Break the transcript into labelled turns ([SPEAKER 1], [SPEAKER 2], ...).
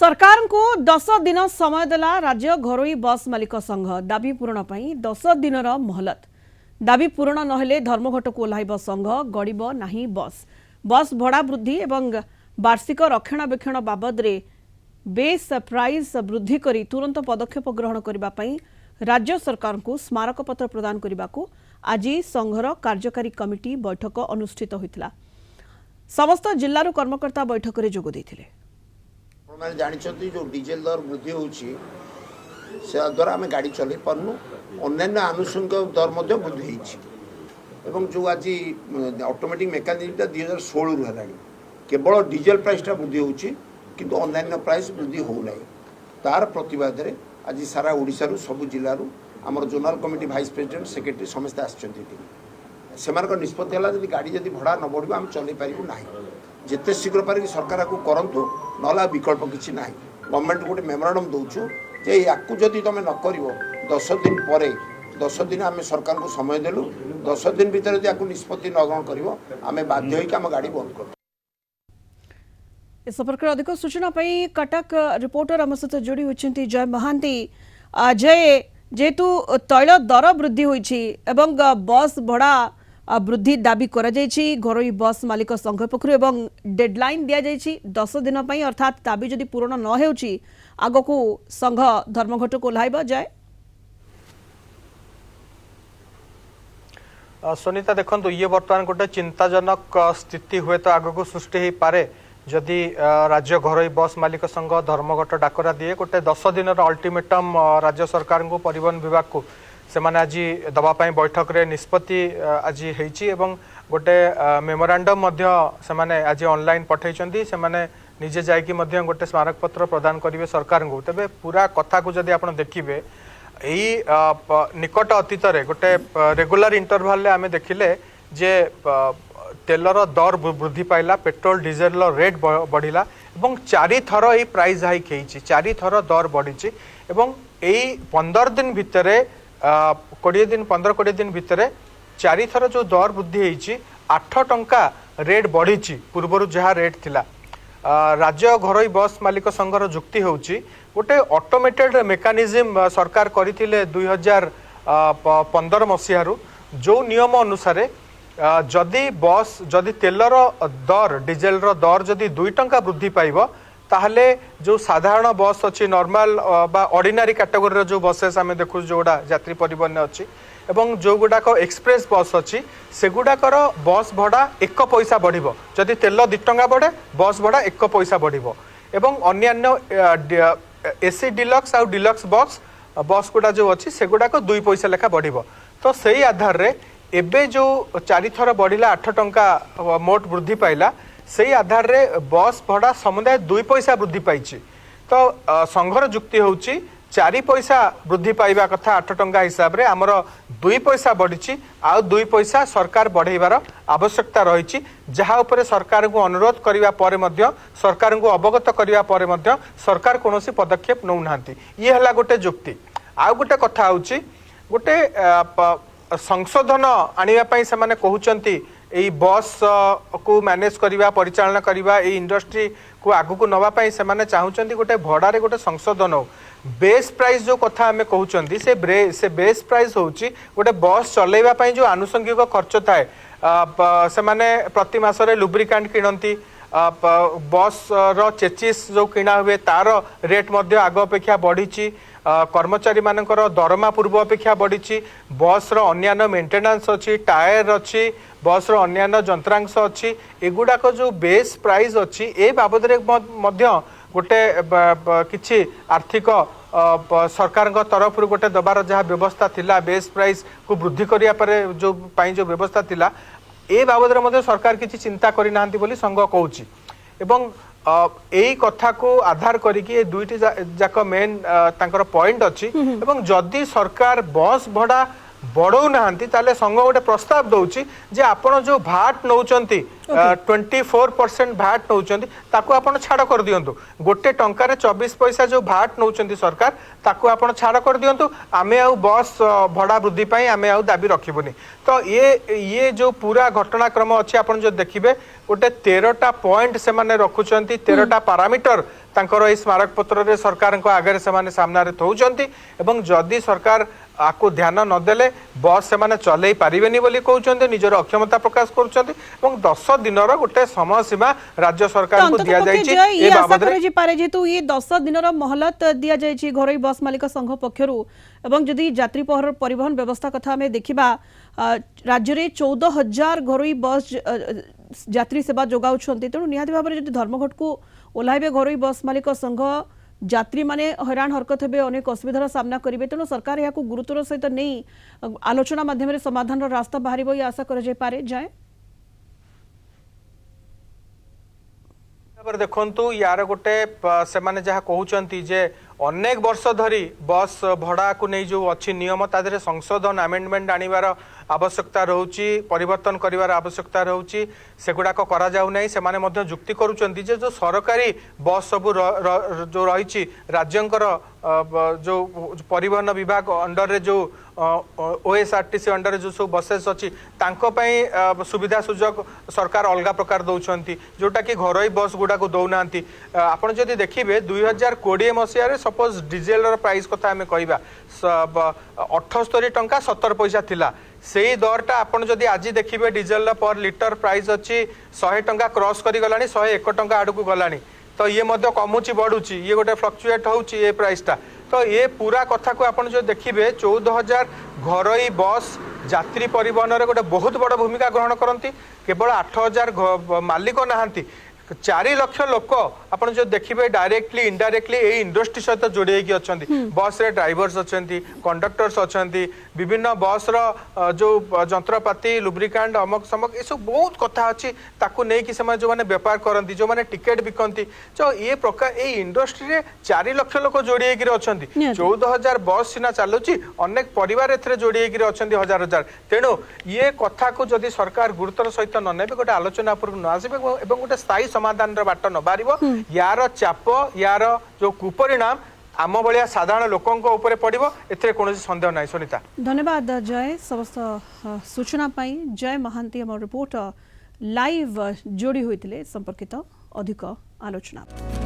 [SPEAKER 1] सरकार को 10 दिन समय देला राज्य घरोई बस मालिक संघ दाबी पूरण पर 10 दिन मोहलत। दाबी पूरण नहेले धर्मघट को ओह्लाइब संघ गड़िब नाही बस। बस भड़ा वृद्धि एवं वार्षिक रक्षणाबेक्षण बाबद रे बेस प्राइस वृद्धि करी तुरंत पदक्षेप ग्रहण करने राज्य सरकार को स्मारक पत्र प्रदान करने को आज संघर कार्यकारी कमिटी बैठक अनुष्ठित होता। समस्त जिल्लारू कर्मकर्ता बैठक में जोग देथिले।
[SPEAKER 2] मैंने जानते जो डीजेल दर वृद्धि होची से द्वारा आम गाड़ी चल पार्नु अन्य आनुषंगिक दर वृद्धि एवं जो आज ऑटोमेटिक मेकानिज्म 2016 रु है केवल डीजेल प्राइसटा वृद्धि होची किंतु अन्य प्राइस वृद्धि होना तार प्रतिवाद रे आज सारा ओडिशा रु सब जिल्लारू आमर zonal committee vice president secretary समस्त आसमान निष्पत्ति है गाड़ी जब भड़ा न बढ़ आम चल पारू ना जिते शीघ्र पारिक सरकार को करंतु ना विकल्प किसी ना गवर्नमेंट गोटे मेमोरांडम दौचु जे याकू जदि तुम न कर 10 दिन पर 10 दिन आम सरकार को समय देलु 10 दिन भितर या निष्पत्ति न ग्रहण कर आम बाध्य आम गाड़ी बंद कर।
[SPEAKER 1] इस संपर्क में अधिक सूचना कटक रिपोर्टर आम सहित जोड़ी होती जय महांती। जय जेहेतु तैल दर वृद्धि होइछि एवं बस भड़ा वृद्धि दाबी करा जायछि घरोई बस मालिक संघ पक्षरु एवं डेडलाइन दिया जायछि 10 दिन पई अर्थात दाबी जदि पूर्ण न हेउछि आगो को संघ धर्मघट को ओह्लाइब। जाय
[SPEAKER 3] सुनीता देखंतु ये वर्तमान गोटे चिंताजनक स्थिति हुए तो आग को सृष्टि हो पारे जदि राज्य घरोई बस मालिक संघ धर्मघट डाकरा दिए गोटे 10 दिन अल्टीमेटम राज्य सरकार को परिवहन विभाग को से माने आज दवापाई बैठक रे निष्पत्ति आज हेची एवं गोटे मेमोरांडम से माने आज ऑनलाइन पठाई से माने निजे जाइकी मध्य गोटे स्मारक पत्र प्रदान करेंगे सरकार को। तेबे पूरा कथा को जदि आपण देखिबे यही निकट अतीत रे गोटे रेगुलर इंटरवल आमे देखिले जे तेलर दर वृद्धि पाइला पेट्रोल डीजेल रेट बढ़िला एवं 4 थर यही प्राइस हाइक होती 4 थर दर बढ़ी एवं यही 15 दिन भितर 15-20 दिन भितर 4 थर जो दर वृद्धि होती 8 टंका रेट बढ़ी पूर्वर जहाँ रेट थिला। राज्य घरोई बस मालिक संघर जुक्ति होची गोटे ऑटोमेटेड मेकानिज्म सरकार करथिले 2015 मसीहारू जो नियम अनुसार जदि तेलर दर डीजेल दर जदि 2 टंका वृद्धि पाइब ताहले जो साधारण बस अच्छी नॉर्मल बा ऑर्डिनरी कैटेगोरी जो बसेस आम देखु जोड़ा यात्री परिवहन अच्छी एवं जो गुड़ाक एक्सप्रेस बस अच्छी से गुड़ाकर बस भड़ा 1 पैसा बढ़िबो जदि तेल 2 टंका बढ़े बस भड़ा 1 पैसा बढ़िबो एवं अन्य एसी डिलक्स आउ डिलक्स बस गुड़ा जो अच्छी से गुड़ाक 2 पैसा लेखा बढ़िबो। तो सही आधार रे एबे जो 4 थर बढ़िला 8 टंका मोट वृद्धि पाइला सही आधार रे बस भड़ा समुदाय 2 पैसा वृद्धि पाइछि। तो संघर जुक्ति होची 4 पैसा वृद्धि पाइबा कथा 8 टंका हिसाब रे हमर 2 पैसा बढ़िछि आ 2 पैसा सरकार बढ़ाइबार आवश्यकता रही जहाँ उपरे सरकार को अनुरोध करिवा परे मध्य सरकार को अवगत करिवा परे मध्य सरकार कोनोसी पदक्षेप नौ नांती ये हला गोटे जुक्ति। आ गोटे कथा होची गोटे संशोधन आनिबा पई से माने कहउचंती एई बस को मैनेज करिवा परिचालन करिवा एई इंडस्ट्री को आगु को नवा पई से माने चाहुचंती गोटे भड़ा रे गोटे संशोधन हो बेस प्राइस जो कथा आमे कहउचंती से बेस प्राइस होची गोटे बस चलेबा पई जो आनुषंगिक खर्च थाए से माने प्रति मास रे लुब्रिकेंट किनंती बस रो चेचिस जो किना हुए तार रेट मध्य आग अपेक्षा बढ़ी कर्मचारी मानकर दरमा पूर्व अपेक्षा बढ़ी बस रो अन्यान्य मेंटेनेंस अच्छी टायर अच्छी बस रो अन्यान्य जंत्रांश अच्छी एगुड़ाक जो बेस प्राइस अच्छी ए बाबद रे मध्य गोटे किछि आर्थिक सरकार तरफ गोटे दबार जहाँ व्यवस्था थिला बेस प्राइस को वृद्धि करिया परे जो व्यवस्था थिला ए बाबद रे मध्य सरकार किछि चिंता करि नाहंती बोली संघ कहूची एवं यही कथा को आधार करिकी दुईटी जाक मेन तांकर पॉइंट अच्छी एवं जदि सरकार बस भड़ा बढ़ौ नाहंती ताले संघ गोटे प्रस्ताव दउची जे आपण जो भाट नौचंती 24% भैट नौचंती ताकू आपण छाड़ कर दियंतु गोटे टंकार 24 पैसा जो भैट नौचंती सरकार ताकू आपण छाड़ कर दियंतु आमे आउ बस भड़ा वृद्धि पई आमे आउ दाबी रखिबुनी तो ये जो पूरा घटनाक्रम अच्छी आपण जो देखिबे गोटे 13टा पॉइंट से माने रखुचंती 13टा पैरामीटर तांकर ए स्मारक पत्र रे सरकार को आगे से माने सामना रे थौचंती एवं जदि सरकार आपको ध्यान नदेले बस से माने चलै पारिबेनी बोली कहउचंती निजर अक्षमता प्रकाश करूचंती एवं 10 दिनर गोटे समय सीमा राज्य सरकार को दिया जायछि ए बाबद रे
[SPEAKER 1] जे पारे जेतु ये 10 दिनर मोहलत दिया जायछि घरोई बस मालिक संघ पक्षरु एवं जदि यात्री परिवहन व्यवस्था कथा में देखिबा राज्य रे 14,000 घरोई बस यात्री सेवा जोगाउछंती तेणु निहाती भाव जदि धर्मघट को ओह्लाइबे घरोई बस मालिक संघ यात्री माने हैरान हरकत हेबे अनेक असुविधार सामना करिवे तेणु सरकार या गुरुत्वर सहित नहीं आलोचना माध्यम समाधान रास्ता बाहर ये आशा कर पारे जाए
[SPEAKER 3] देखु यार गोटे से माने जहाँ कहउचंती जे अनेक वर्ष धरी बस भड़ा को नहीं जो अच्छी नियम तादरे संशोधन आमेंडमेंट आनिबार आवश्यकता रोची परिवर्तन करिवार आवश्यकता रोची सेगुड़ाक करा जाउ नै से माने मध्य जुक्ति करूचंती जे जो सरकारी बस सब जो रही राज्यंकर जो परिवहन विभाग अंडर रे जो ओएसआरटीसी अंडर जो सब बसेस अच्छी सुविधा सुजोग सरकार अलग प्रकार दौरान जोटा कि घरोई बस गुड़ा को दौना आपड़ जदि देखिए 2020 मसीह सपोज डीजेल प्राइस कथा आम कह 78 टंका 70 पैसा थिला से दरटा आपड़ जदि आज देखिए डीजेल पर लिटर प्राइस अच्छी 100 टंका क्रॉस कर गलानी 101 टंका आड़ को गलानी तो ये मध्य कमुची बढ़ुची ये गोटे फ्लक्चुएट होची ये प्राइसटा तो ये पूरा कथा को आपन जो देखिए 14,000 घरोई बस यात्री परिवहन रे गोटे बहुत बड़ भूमिका ग्रहण करती केवल 8,000 मालिक नहांती 4 लाख लोक आपन जो देखिए डायरेक्टली इनडायरेक्टली ए इंडस्ट्री सहित जोड़ी अच्छा बस रे ड्राइवर्स अच्छा कंडक्टर्स अच्छा विभिन्न बस जो जंत्रपाति लुब्रिकांट अमक समक ये सब बहुत कथा अच्छी ताकू नहीं कि जो मैंने व्यापार करती जो मैंने टिकेट बिकती तो ये प्रकार ये इंडस्ट्री रे 4 लाख लोक जोड़ी अच्छा 14,000 बस सीना चलुची अनेक परिवार ए जोड़ी अच्छा हजार हजार तेणु ये कथा को जदि सरकार गुरुत्वर सहित न ने गोटे आलोचना उपर न आसबे गोटे स्थायी समाधान बाट न बार यार चाप यार जो कुपरिणाम आम भाया साधारण लोकों ऊपर पड़ो ए कौन सन्देह ना सुनीता
[SPEAKER 1] धन्यवाद जय समस्त सूचना पाई जय महांती आम रिपोर्टर लाइव जोड़ी होते संपर्कित अधिक आलोचना।